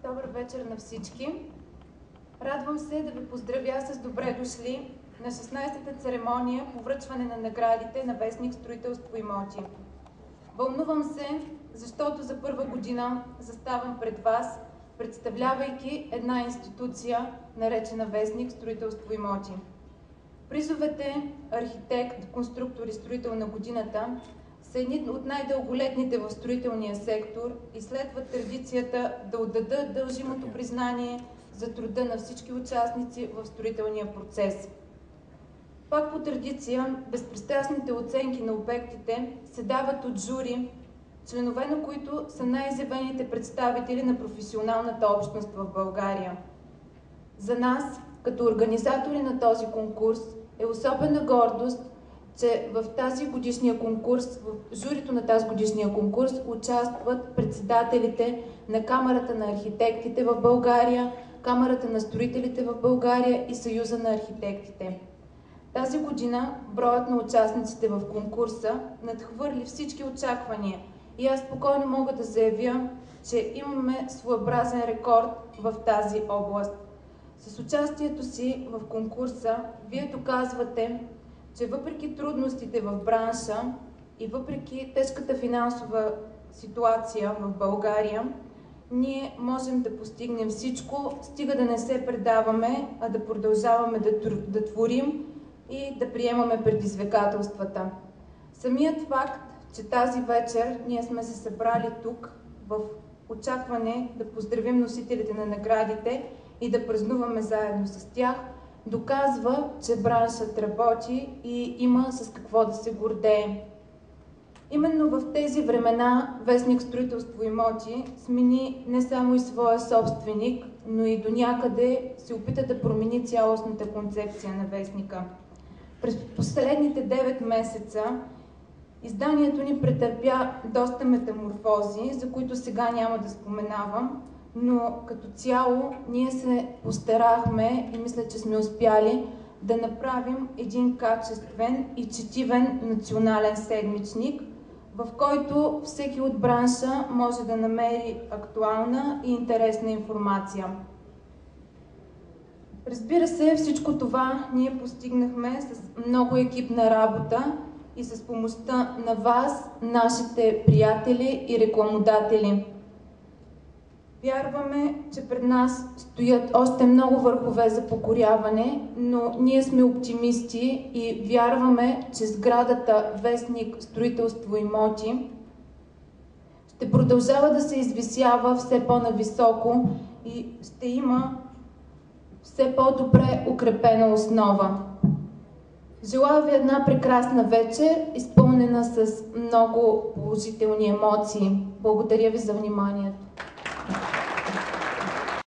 Добър вечер на всички! Радвам се да ви поздравя с добре дошли на 16-та церемония по връчване на наградите на вестник Строителство имоти. Вълнувам се, защото за първа година заставам пред вас, представлявайки една институция, наречена вестник Строителство имоти. Призовете архитект, конструктор и строител на годината са едни от най-дълголетните в строителния сектор и следват традицията да отдадат дължимото признание за труда на всички участници в строителния процес. Пак по традиция, безпристрастните оценки на обектите се дават от жури, членове на които са най-изявените представители на професионалната общност в България. За нас, като организатори на този конкурс, е особена гордост, че в тази годишния конкурс, в журито на тази годишния конкурс участват председателите на Камарата на архитектите в България, Камарата на строителите в България и Съюза на архитектите. Тази година броят на участниците в конкурса надхвърли всички очаквания и аз спокойно мога да заявя, че имаме своеобразен рекорд в тази област. С участието си в конкурса вие доказвате, че въпреки трудностите в бранша и въпреки тежката финансова ситуация в България, ние можем да постигнем всичко, стига да не се предаваме, а да продължаваме да творим и да приемаме предизвикателствата. Самият факт, че тази вечер ние сме се събрали тук в очакване да поздравим носителите на наградите и да празнуваме заедно с тях, доказва, че браншът работи и има с какво да се гордее. Именно в тези времена вестник Строителство имоти смени не само и своя собственик, но и до някъде се опита да промени цялостната концепция на вестника. През последните 9 месеца изданието ни претърпя доста метаморфози, за които сега няма да споменавам, но като цяло ние се постарахме и мисля, че сме успяли да направим един качествен и четивен национален седмичник, в който всеки от бранша може да намери актуална и интересна информация. Разбира се, всичко това ние постигнахме с много екипна работа и с помощта на вас, нашите приятели и рекламодатели. Вярваме, че пред нас стоят още много върхове за покоряване, но ние сме оптимисти и вярваме, че сградата вестник Строителство имоти ще продължава да се извисява все по-нависоко и ще има все по-добре укрепена основа. Желая ви една прекрасна вечер, изпълнена с много положителни емоции. Благодаря ви за вниманието.